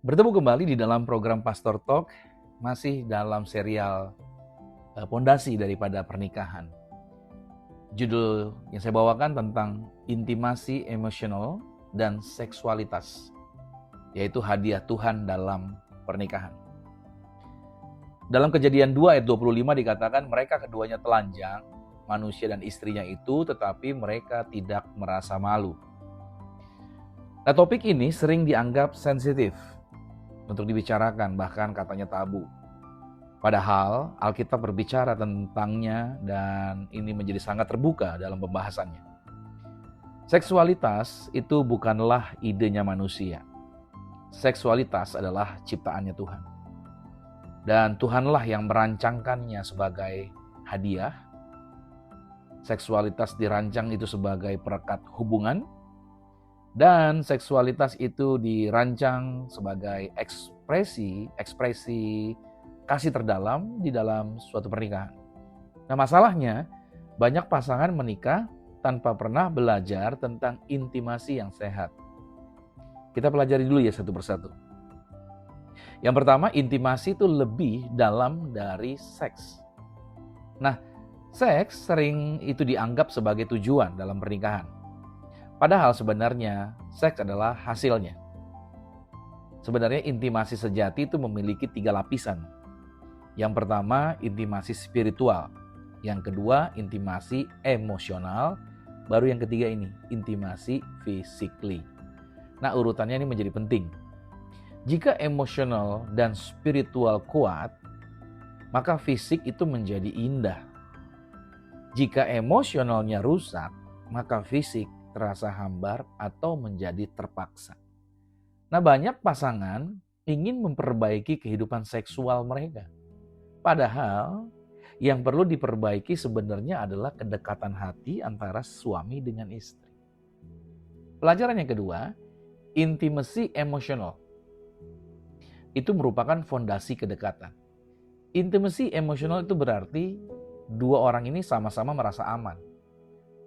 Bertemu kembali di dalam program Pastor Talk, masih dalam serial Pondasi daripada Pernikahan. Judul yang saya bawakan tentang intimasi emosional dan seksualitas, yaitu hadiah Tuhan dalam pernikahan. Dalam Kejadian 2 ayat 25 dikatakan mereka keduanya telanjang, manusia dan istrinya itu, tetapi mereka tidak merasa malu. Nah, topik ini sering dianggap sensitif untuk dibicarakan, bahkan katanya tabu. Padahal Alkitab berbicara tentangnya dan ini menjadi sangat terbuka dalam pembahasannya. Seksualitas itu bukanlah idenya manusia. Seksualitas adalah ciptaannya Tuhan. Dan Tuhanlah yang merancangkannya sebagai hadiah. Seksualitas dirancang itu sebagai perekat hubungan. Dan seksualitas itu dirancang sebagai ekspresi kasih terdalam di dalam suatu pernikahan. Nah, masalahnya banyak pasangan menikah tanpa pernah belajar tentang intimasi yang sehat. Kita pelajari dulu ya satu persatu. Yang pertama, intimasi itu lebih dalam dari seks. Nah, seks sering itu dianggap sebagai tujuan dalam pernikahan. Padahal sebenarnya seks adalah hasilnya. Sebenarnya intimasi sejati itu memiliki 3 lapisan. Yang pertama, intimasi spiritual. Yang kedua, intimasi emosional. Baru yang ketiga ini, intimasi physically. Nah, urutannya ini menjadi penting. Jika emosional dan spiritual kuat, maka fisik itu menjadi indah. Jika emosionalnya rusak, maka fisik terasa hambar atau menjadi terpaksa. Nah, banyak pasangan ingin memperbaiki kehidupan seksual mereka. Padahal yang perlu diperbaiki sebenarnya adalah kedekatan hati antara suami dengan istri. Pelajaran yang kedua, intimasi emosional. Itu merupakan fondasi kedekatan. Intimasi emosional itu berarti dua orang ini sama-sama merasa aman.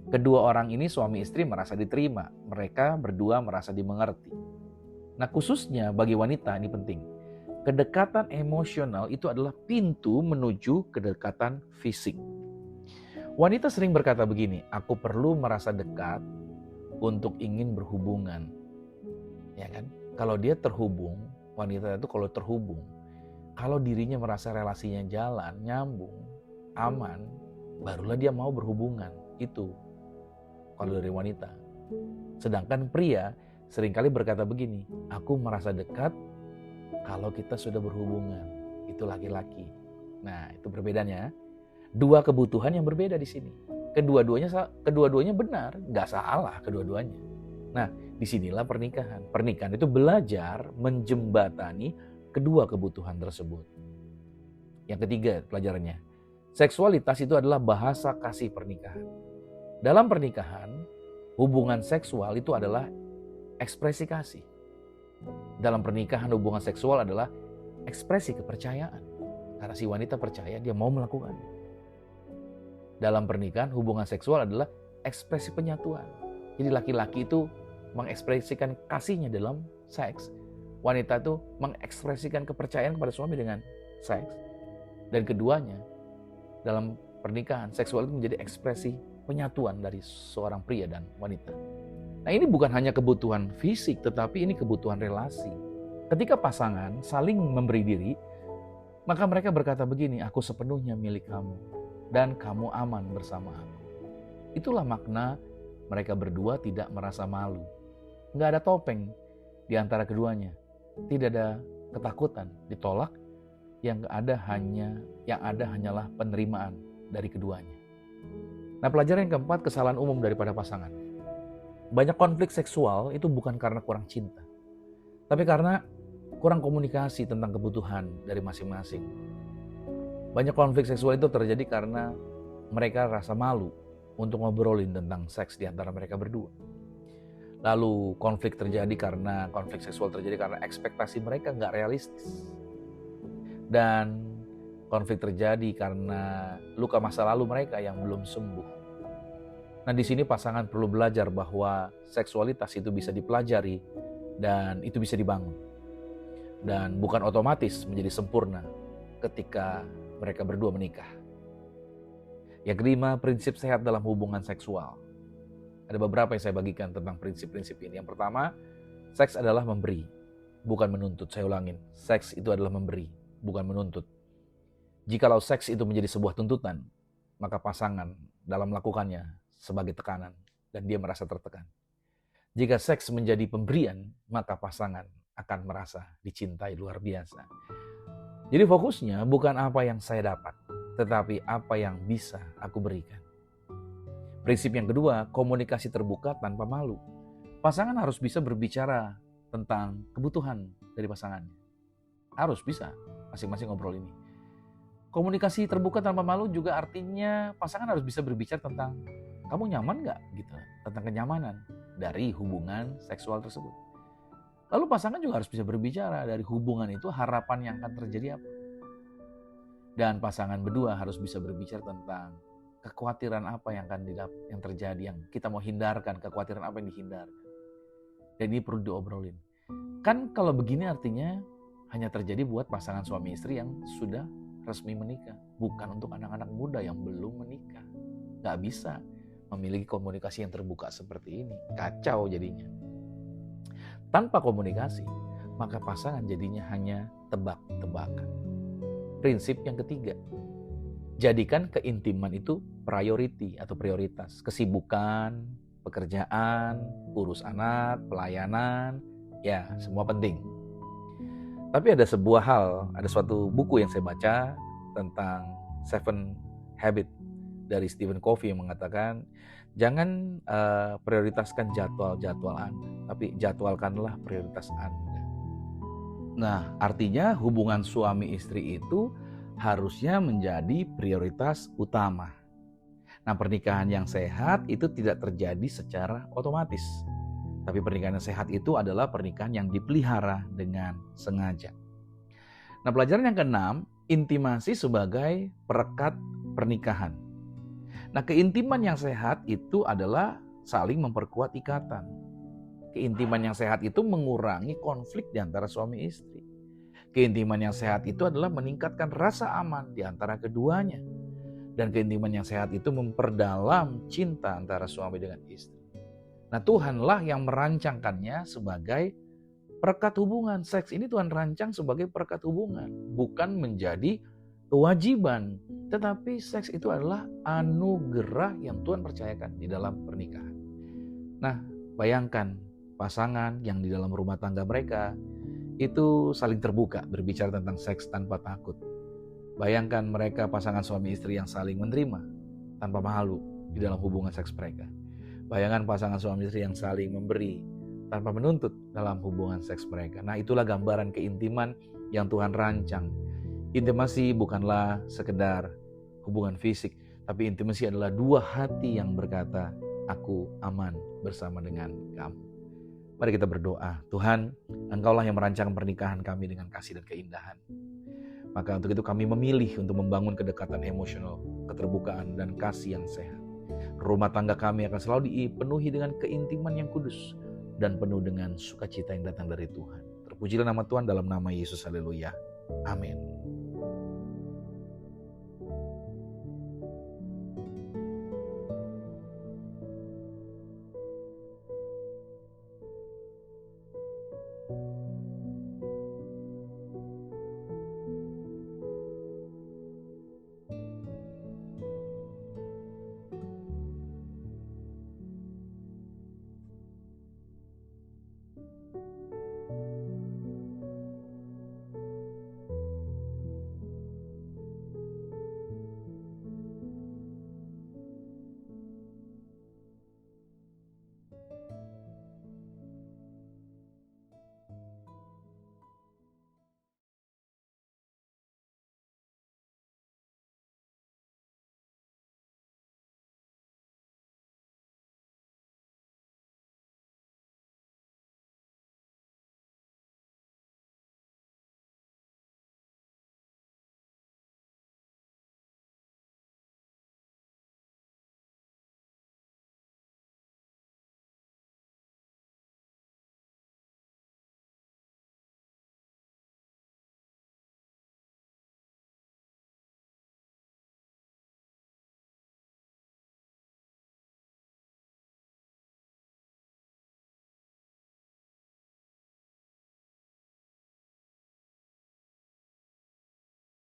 Kedua orang ini suami istri merasa diterima. Mereka berdua merasa dimengerti. Nah, khususnya bagi wanita ini penting. Kedekatan emosional itu adalah pintu menuju kedekatan fisik. Wanita sering berkata begini, aku perlu merasa dekat untuk ingin berhubungan. Ya kan? Kalau dia terhubung, wanita itu kalau terhubung, kalau dirinya merasa relasinya jalan, nyambung, aman, barulah dia mau berhubungan. Itu kalau dari wanita. Sedangkan pria seringkali berkata begini, aku merasa dekat kalau kita sudah berhubungan. Itu laki-laki. Nah, itu perbedaannya. Dua kebutuhan yang berbeda di sini. Kedua-duanya benar, nggak salah kedua-duanya. Nah, disinilah pernikahan. Pernikahan itu belajar menjembatani kedua kebutuhan tersebut. Yang ketiga pelajarannya, seksualitas itu adalah bahasa kasih pernikahan. Dalam pernikahan, hubungan seksual itu adalah ekspresi kasih. Dalam pernikahan hubungan seksual adalah ekspresi kepercayaan. Karena si wanita percaya dia mau melakukan. Dalam pernikahan hubungan seksual adalah ekspresi penyatuan. Jadi laki-laki itu mengekspresikan kasihnya dalam seks. Wanita itu mengekspresikan kepercayaan kepada suami dengan seks. Dan keduanya dalam pernikahan seksual itu menjadi ekspresi penyatuan dari seorang pria dan wanita. Nah, ini bukan hanya kebutuhan fisik, tetapi ini kebutuhan relasi. Ketika pasangan saling memberi diri, maka mereka berkata begini, aku sepenuhnya milik kamu, dan kamu aman bersama aku. Itulah makna mereka berdua tidak merasa malu. Nggak ada topeng di antara keduanya. Tidak ada ketakutan ditolak, yang ada hanyalah penerimaan dari keduanya. Nah, pelajaran yang keempat, kesalahan umum daripada pasangan. Banyak konflik seksual itu bukan karena kurang cinta, tapi karena kurang komunikasi tentang kebutuhan dari masing-masing. Banyak konflik seksual itu terjadi karena mereka rasa malu untuk ngobrolin tentang seks di antara mereka berdua. Lalu konflik seksual terjadi karena ekspektasi mereka nggak realistis. Dan konflik terjadi karena luka masa lalu mereka yang belum sembuh. Nah, di sini pasangan perlu belajar bahwa seksualitas itu bisa dipelajari dan itu bisa dibangun. dan bukan otomatis menjadi sempurna ketika mereka berdua menikah. Yang kelima, prinsip sehat dalam hubungan seksual. Ada beberapa yang saya bagikan tentang prinsip-prinsip ini. Yang pertama, seks adalah memberi, bukan menuntut. Saya ulangin, seks itu adalah memberi, bukan menuntut. Jikalau seks itu menjadi sebuah tuntutan, maka pasangan dalam melakukannya sebagai tekanan dan dia merasa tertekan. Jika seks menjadi pemberian, maka pasangan akan merasa dicintai luar biasa. Jadi fokusnya bukan apa yang saya dapat, tetapi apa yang bisa aku berikan. Prinsip yang kedua, komunikasi terbuka tanpa malu. Pasangan harus bisa berbicara tentang kebutuhan dari pasangannya. Harus bisa masing-masing ngobrol ini. Komunikasi terbuka tanpa malu juga artinya pasangan harus bisa berbicara tentang kamu nyaman gak? Gitu, tentang kenyamanan dari hubungan seksual tersebut. Lalu pasangan juga harus bisa berbicara dari hubungan itu harapan yang akan terjadi apa. Dan pasangan berdua harus bisa berbicara tentang kekhawatiran apa yang akan yang terjadi, yang kita mau hindarkan, kekhawatiran apa yang dihindarkan. Dan ini perlu diobrolin. Kan kalau begini artinya hanya terjadi buat pasangan suami istri yang sudah resmi menikah, bukan untuk anak-anak muda yang belum menikah. Gak bisa memiliki komunikasi yang terbuka seperti ini, kacau jadinya. Tanpa komunikasi, maka pasangan jadinya hanya tebak-tebakan. Prinsip yang ketiga, jadikan keintiman itu priority atau prioritas. Kesibukan, pekerjaan, urus anak, pelayanan, ya semua penting. Tapi ada sebuah hal, ada suatu buku yang saya baca tentang 7 Habits dari Stephen Covey yang mengatakan, jangan prioritaskan jadwal-jadwal Anda, tapi jadwalkanlah prioritas Anda. Nah, artinya hubungan suami istri itu harusnya menjadi prioritas utama. Nah, pernikahan yang sehat itu tidak terjadi secara otomatis. Tapi pernikahan yang sehat itu adalah pernikahan yang dipelihara dengan sengaja. Nah, pelajaran yang keenam, intimasi sebagai perekat pernikahan. Nah, keintiman yang sehat itu adalah saling memperkuat ikatan. Keintiman yang sehat itu mengurangi konflik di antara suami istri. Keintiman yang sehat itu adalah meningkatkan rasa aman di antara keduanya. Dan keintiman yang sehat itu memperdalam cinta antara suami dengan istri. Nah, Tuhanlah yang merancangkannya sebagai perekat hubungan. Seks ini Tuhan rancang sebagai perekat hubungan, bukan menjadi kewajiban. Tetapi seks itu adalah anugerah yang Tuhan percayakan di dalam pernikahan. Nah, bayangkan pasangan yang di dalam rumah tangga mereka itu saling terbuka, berbicara tentang seks tanpa takut. Bayangkan mereka pasangan suami istri yang saling menerima tanpa malu di dalam hubungan seks mereka. Bayangkan pasangan suami istri yang saling memberi tanpa menuntut dalam hubungan seks mereka. Nah, itulah gambaran keintiman yang Tuhan rancang. Intimasi bukanlah sekedar hubungan fisik, tapi intimasi adalah dua hati yang berkata, aku aman bersama dengan kamu. Mari kita berdoa. Tuhan, Engkaulah yang merancang pernikahan kami dengan kasih dan keindahan. Maka untuk itu kami memilih untuk membangun kedekatan emosional, keterbukaan, dan kasih yang sehat. Rumah tangga kami akan selalu dipenuhi dengan keintiman yang kudus dan penuh dengan sukacita yang datang dari Tuhan. Terpujilah nama Tuhan dalam nama Yesus. Haleluya. Amin.